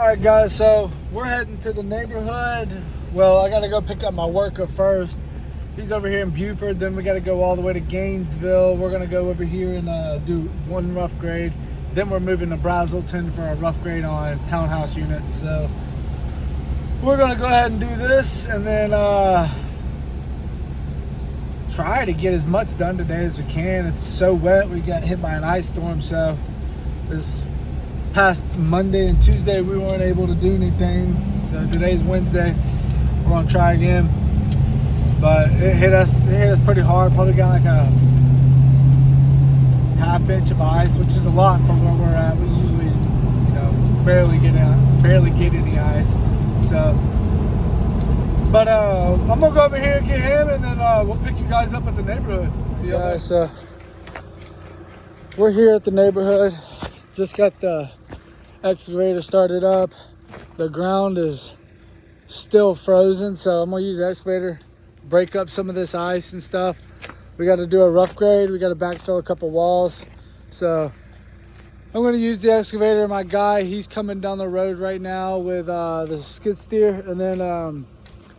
Alright guys, so we're heading to the neighborhood. Well, I gotta go pick up my worker first. He's over here in Buford, then we gotta go all the way to Gainesville. We're gonna go over here and do one rough grade. Then we're moving to Brazelton for a rough grade on townhouse units. So we're gonna go ahead and do this and then try to get as much done today as we can. It's so wet, we got hit by an ice storm, so this past Monday and Tuesday we weren't able to do anything. So today's Wednesday, we're gonna try again. But it hit us pretty hard. Probably got like a ½ inch of ice, which is a lot for where we're at. We usually, barely get any ice. So, but I'm gonna go over here and get him, and then we'll pick you guys up at the neighborhood. See you guys. So we're here at the neighborhood. Just got the excavator started up. The ground is still frozen, so I'm gonna use the excavator, break up some of this ice and stuff. We got to do a rough grade. We got to backfill a couple walls. So I'm going to use the excavator. My guy, he's coming down the road right now with the skid steer, and then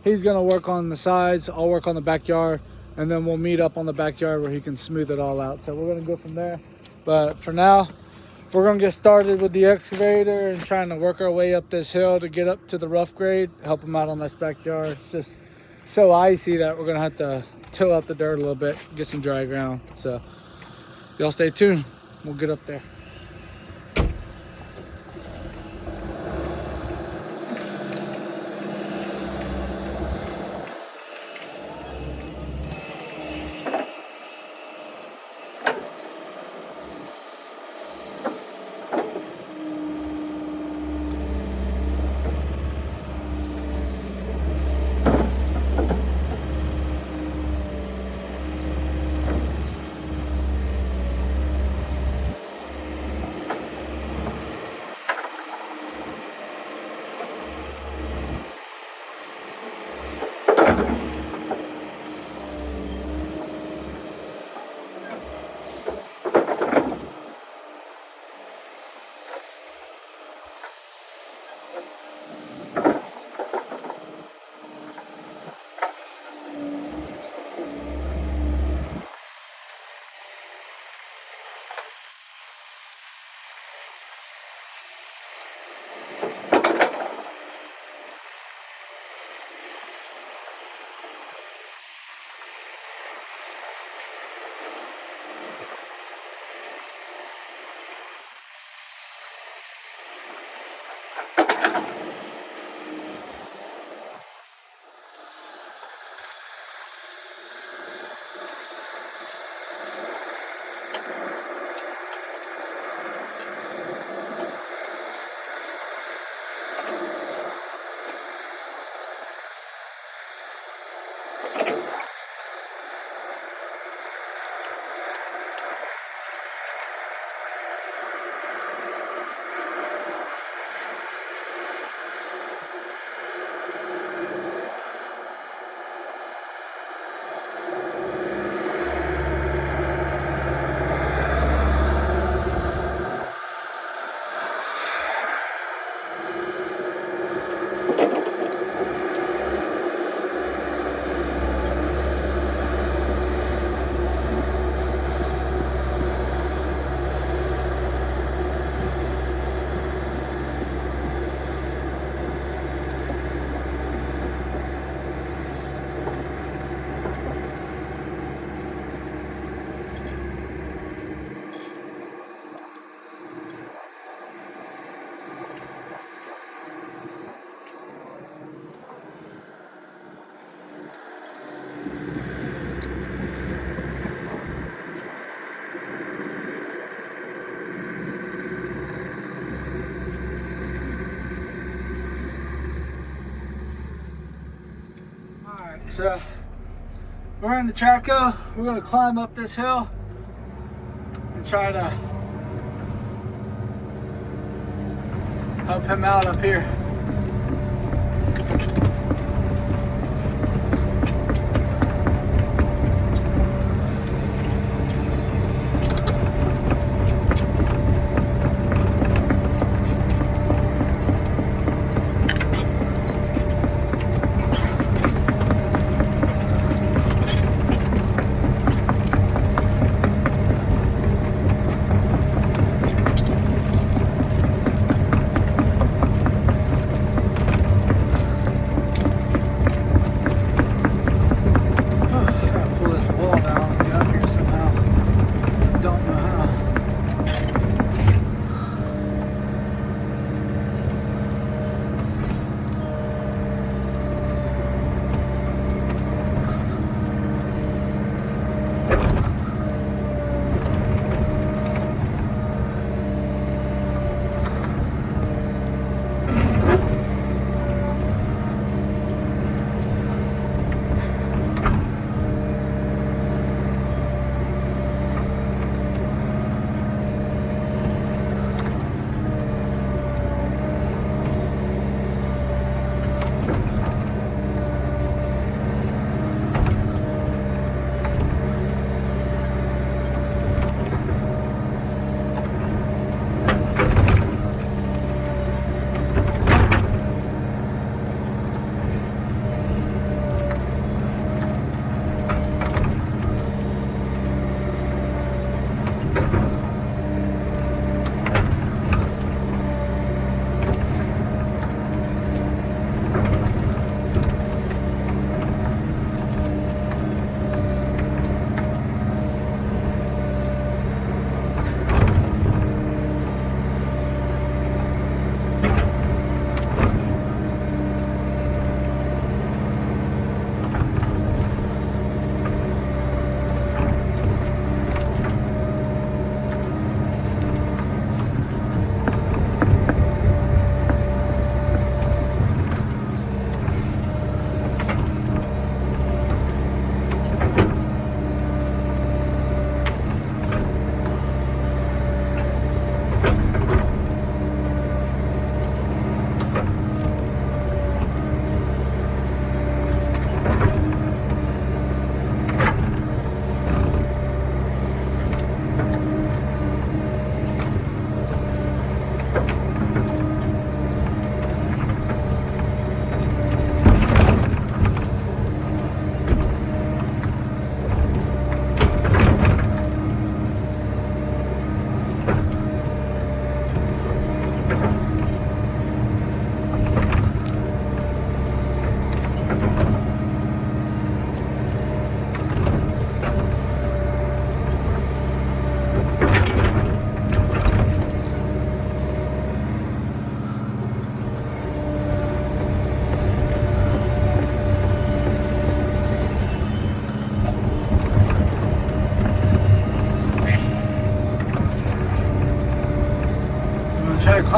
he's going to work on the sides. I'll work on the backyard, and then we'll meet up on the backyard where he can smooth it all out. So we're going to go from there. But for now, we're going to get started with the excavator and trying to work our way up this hill to get up to the rough grade, help him out on this backyard. It's just so icy that we're going to have to till up the dirt a little bit, get some dry ground. So y'all stay tuned. We'll get up there. So we're in the Traco. We're gonna climb up this hill and try to help him out up here.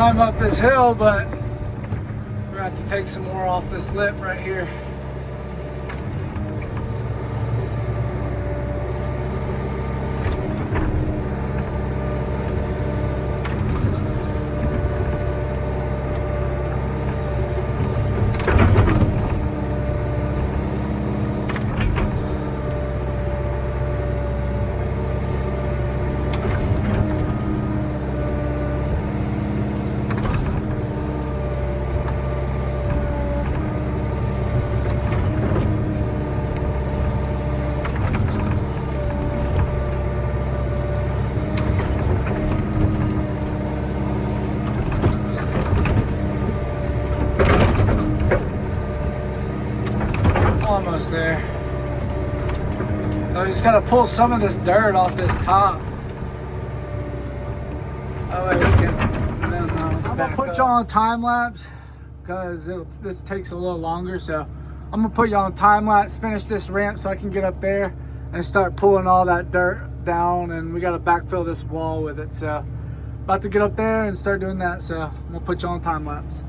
climb up this hill, but we're gonna have to take some more off this lip right here. Almost there. So we just gotta pull some of this dirt off this top. Oh wait, we can. No, it's I'm gonna put y'all on time lapse because this takes a little longer. So I'm gonna put y'all on time lapse, finish this ramp so I can get up there and start pulling all that dirt down. And we gotta backfill this wall with it. So about to get up there and start doing that. So I'm gonna put y'all on time lapse.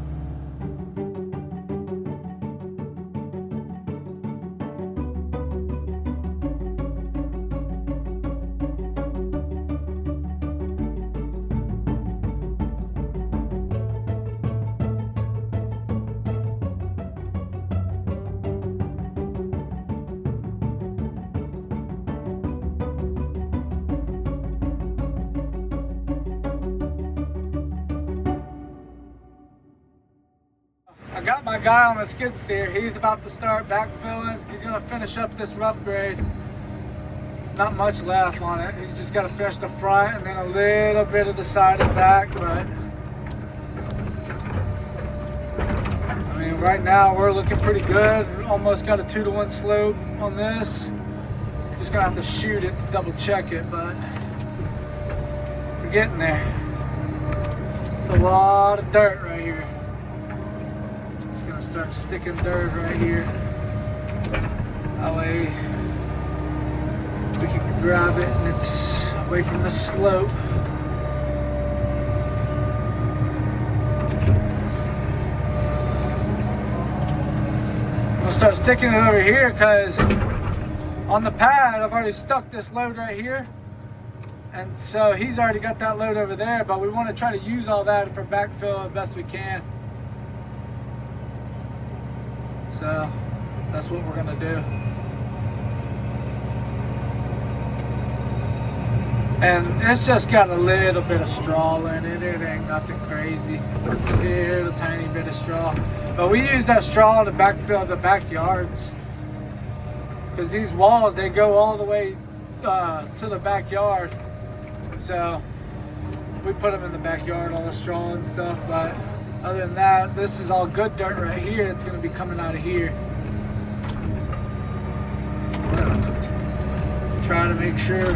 I got my guy on a skid steer. He's about to start backfilling. He's gonna finish up this rough grade. Not much left on it. He's just gotta finish the front and then a little bit of the side and back, but I mean, right now we're looking pretty good. Almost got a 2-to-1 slope on this. Just gonna have to shoot it to double check it, but we're getting there. It's a lot of dirt right here. Just gonna start sticking dirt right here. That way we can grab it and it's away from the slope. We'll start sticking it over here because on the pad I've already stuck this load right here. And so he's already got that load over there, but we want to try to use all that for backfill as best we can. So that's what we're gonna do. And it's just got a little bit of straw in it. It ain't nothing crazy. A little tiny bit of straw. But we use that straw to backfill the backyards. Because these walls, they go all the way to the backyard. So we put them in the backyard, all the straw and stuff. But other than that, this is all good dirt right here. It's going to be coming out of here. Try to make sure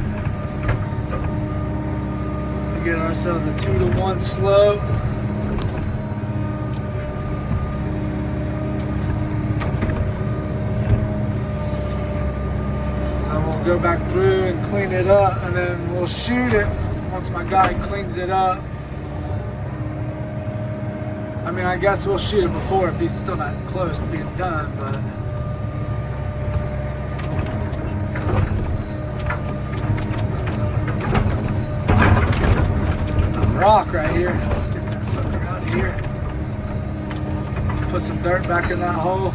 we get ourselves a 2-to-1 slope. And we'll go back through and clean it up, and then we'll shoot it once my guy cleans it up. I mean, I guess we'll shoot it before if he's still not close to being done, but rock right here. Let's get that sucker out of here. Put some dirt back in that hole.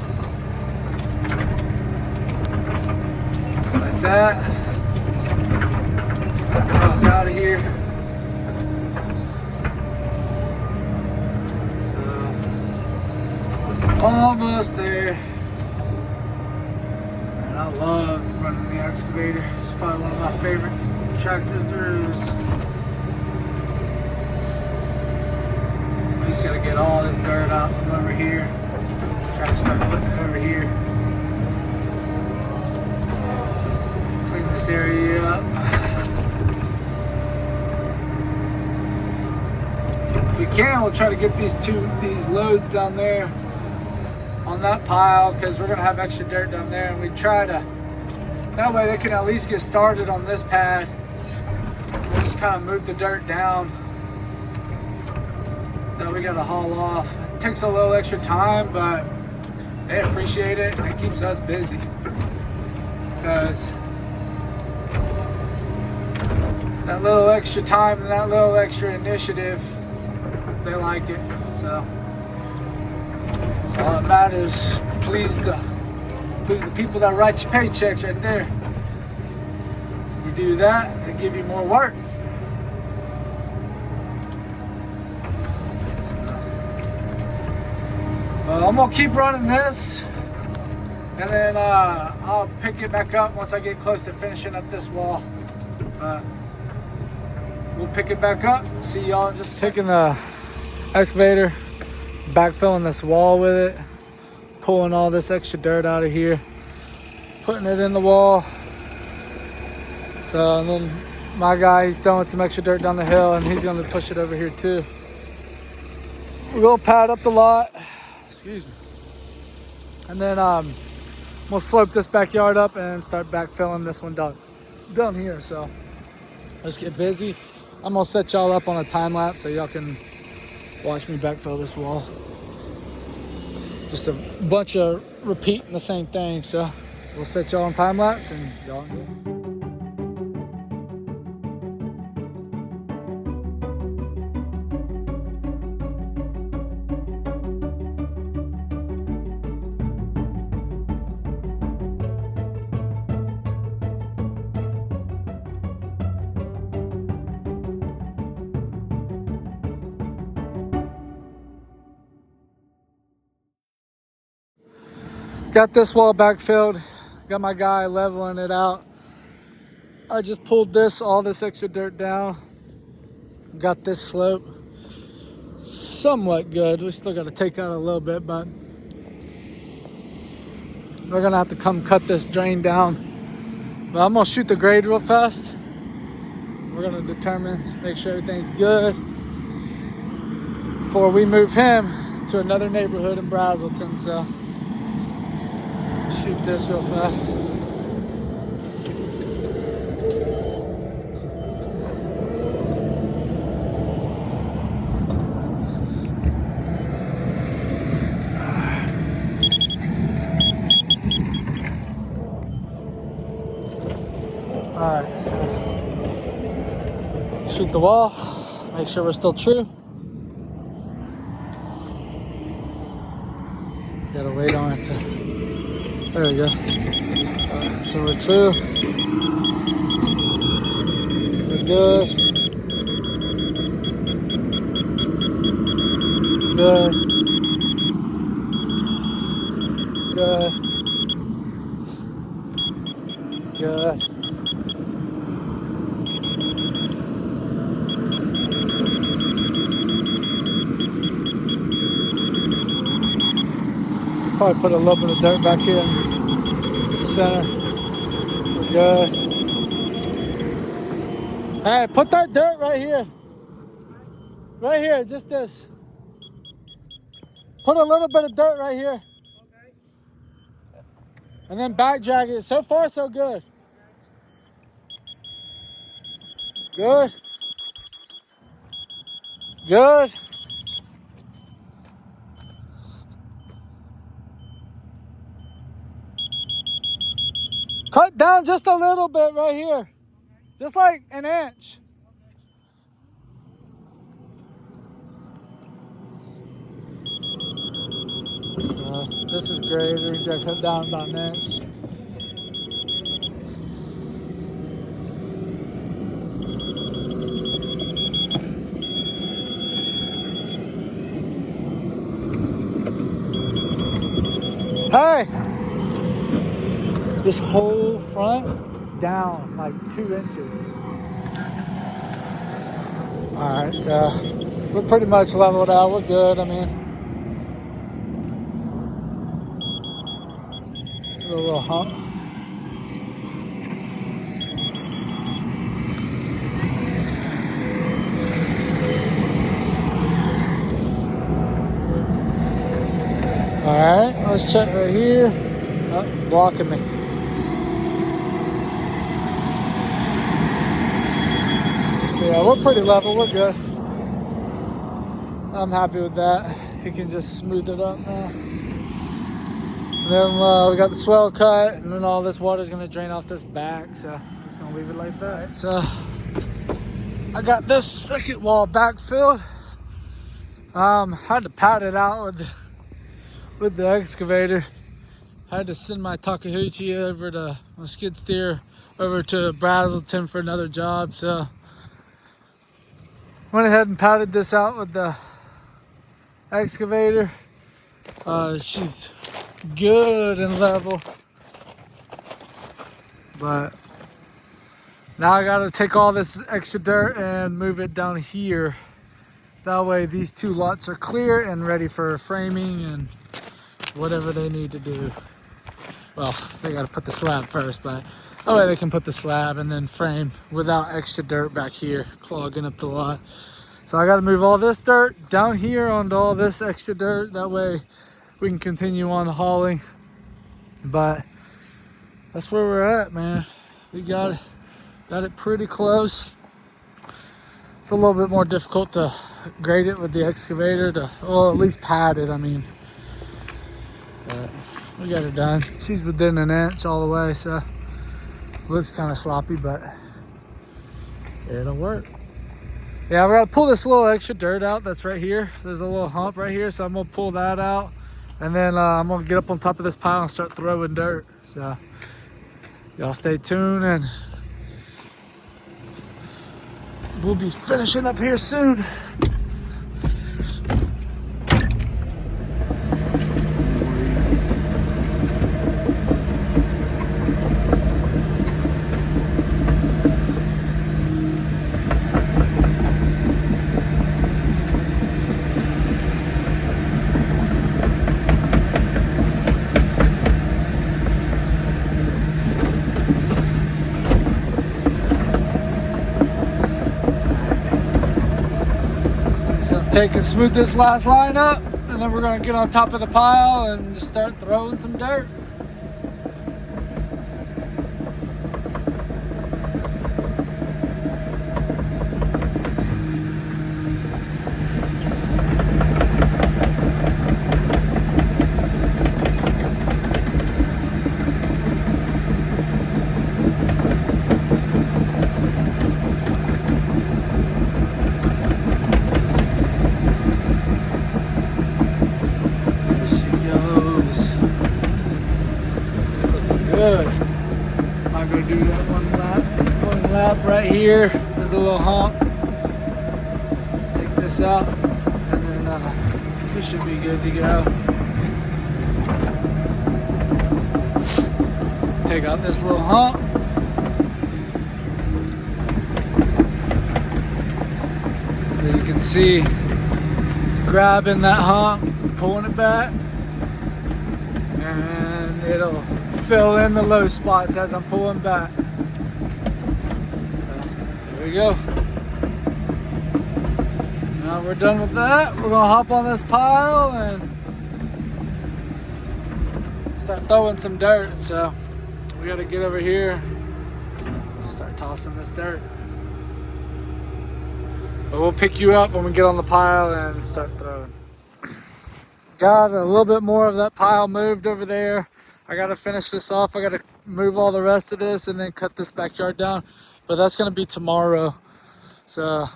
Just like that. Get the rock out of here. Almost there. And I love running the excavator. It's probably one of my favorite tractors there is. We just gotta get all this dirt out from over here. Try to start putting it over here. Clean this area up. If we can, we'll try to get these loads down there on that pile, because we're gonna have extra dirt down there, and we try to, that way they can at least get started on this pad. We'll just kind of move the dirt down that we gotta haul off. It takes a little extra time, but they appreciate it and it keeps us busy. Because that little extra time and that little extra initiative, they like it. So all that matters. Please the people that write your paychecks right there. You do that, they give you more work. I'm gonna keep running this, and then I'll pick it back up once I get close to finishing up this wall. We'll pick it back up. See y'all. Just taking the excavator, backfilling this wall with it, pulling all this extra dirt out of here, putting it in the wall. So, and then my guy, he's throwing some extra dirt down the hill, and he's gonna push it over here too. We're gonna pad up the lot. Excuse me. And then we'll slope this backyard up and start backfilling this one down here. So let's get busy. I'm gonna set y'all up on a time lapse so y'all can watch me backfill this wall. Just a bunch of repeating the same thing. So we'll set y'all on time lapse and y'all enjoy. Got this wall backfilled, got my guy leveling it out. I just pulled all this extra dirt down. Got this slope somewhat good. We still got to take out a little bit, but we're gonna have to come cut this drain down. But I'm gonna shoot the grade real fast. We're gonna make sure everything's good before we move him to another neighborhood in Brazelton. So shoot this real fast. Alright. Shoot the wall. Make sure we're still true. Gotta wait on it to... There we go. Alright, so we're true. We're good. Good. Good. Good. Probably put a little bit of dirt back here in the center. We're good. Hey, put that dirt right here. Right here, just this. Put a little bit of dirt right here. And then back drag it. So far, so good. Good. Good. Cut down just a little bit right here. Just like an inch. So this is great. He's got to cut down about an inch. Hey! This whole front down like 2 inches. All right, so we're pretty much leveled out. We're good. I mean, a little hump. All right, let's check right here. Oh, blocking me. Yeah, we're pretty level. We're good. I'm happy with that. He can just smooth it up now. And then we got the swell cut, and then all this water is gonna drain off this back, so I'm just gonna leave it like that. Right, so I got this second wall backfilled. Had to pad it out with the excavator. I had to send my Takeuchi over to my skid steer over to Brazelton for another job, so went ahead and padded this out with the excavator. She's good and level, but now I gotta take all this extra dirt and move it down here. That way these two lots are clear and ready for framing and whatever they need to do. Well, they gotta put the slab first, but that way they can put the slab and then frame without extra dirt back here clogging up the lot. So I gotta move all this dirt down here onto all this extra dirt. That way we can continue on hauling. But that's where we're at, man. We got it pretty close. It's a little bit more difficult to grade it with the excavator well, at least pad it, I mean. But we got it done. She's within an inch all the way, so looks kind of sloppy, but it'll work. Yeah, we're gonna pull this little extra dirt out that's right here. There's a little hump right here, so I'm gonna pull that out, and then I'm gonna get up on top of this pile and start throwing dirt. So y'all stay tuned, and we'll be finishing up here soon. Take and smooth this last line up, and then we're gonna get on top of the pile and just start throwing some dirt. Good. I'm gonna do that one lap right here. There's a little hump. Take this out, and then we should be good to go. Take out this little hump. So you can see it's grabbing that hump, pulling it back, and it'll fill in the low spots as I'm pulling back. So, there we go. Now we're done with that. We're gonna hop on this pile and start throwing some dirt. So we gotta get over here, start tossing this dirt. But we'll pick you up when we get on the pile and start throwing. Got a little bit more of that pile moved over there. I gotta finish this off. I gotta move all the rest of this and then cut this backyard down. But that's gonna be tomorrow. So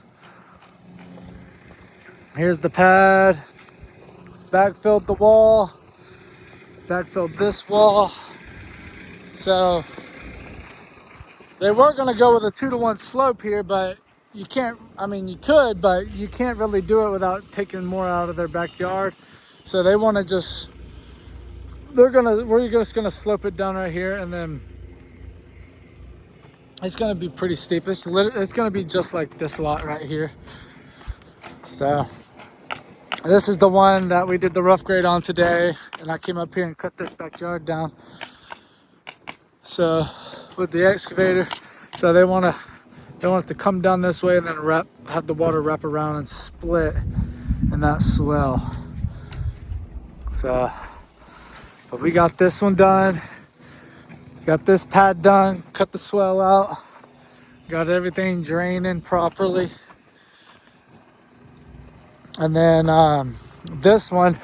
here's the pad. Backfilled the wall. Backfilled this wall. So they were gonna go with a 2-to-1 slope here, but you can't, I mean you could, but you can't really do it without taking more out of their backyard. So they wanna just, we're just gonna slope it down right here, and then it's gonna be pretty steep. It's gonna be just like this lot right here. So this is the one that we did the rough grade on today, and I came up here and cut this backyard down. So with the excavator, so they want it to come down this way and then have the water wrap around and split in that swell. So, but we got this one done. Got this pad done, cut the swell out. Got everything draining properly. And then this one's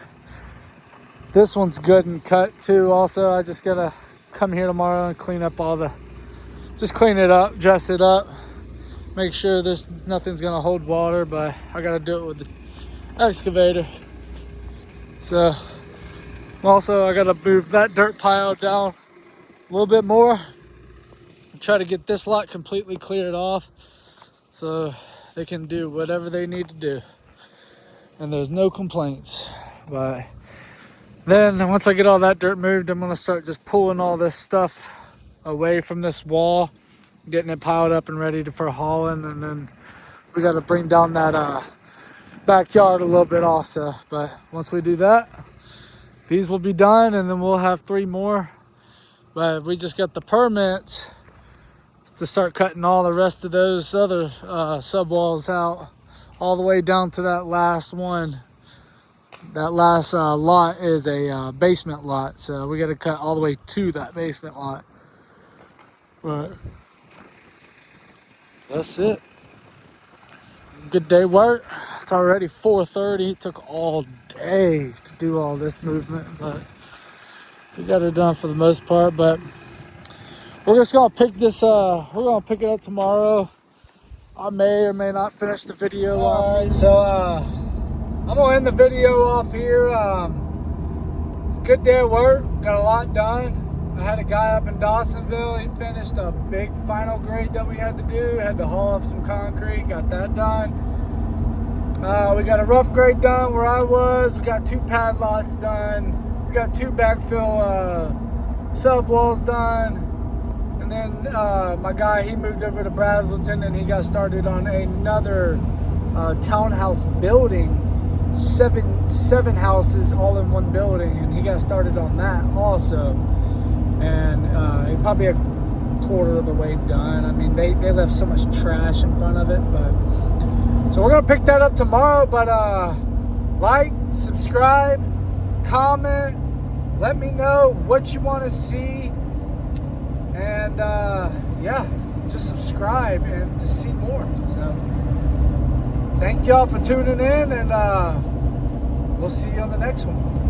good and cut too. Also, I just gotta come here tomorrow and clean up just clean it up, dress it up, make sure nothing's gonna hold water, but I gotta do it with the excavator. So also I gotta move that dirt pile down a little bit more and try to get this lot completely cleared off so they can do whatever they need to do. And there's no complaints. But then once I get all that dirt moved, I'm gonna start just pulling all this stuff away from this wall, getting it piled up and ready for hauling. And then we got to bring down that backyard a little bit also. But once we do that, these will be done, and then we'll have 3 more. But we just got the permits to start cutting all the rest of those other sub walls out, all the way down to that last one. That last lot is a basement lot, so we got to cut all the way to that basement lot. But that's it. Good day work. It's already 4:30. It took all day to do all this movement, but we got it done for the most part. But we're just gonna pick this. We're gonna pick it up tomorrow. I may or may not finish the video off. All right, so I'm gonna end the video off here. It's a good day of work. Got a lot done. I had a guy up in Dawsonville. He finished a big final grade that we had to do. Had to haul off some concrete. Got that done. We got a rough grade done where I was. We got 2 pad lots done. We got 2 backfill sub walls done. And then my guy, he moved over to Braselton and he got started on another townhouse building. Seven houses all in one building, and he got started on that also. And he's probably a quarter of the way done. I mean, they left so much trash in front of it, but so we're gonna pick that up tomorrow. But like, subscribe, comment, let me know what you want to see, and yeah, just subscribe and to see more. So thank y'all for tuning in, and we'll see you on the next one.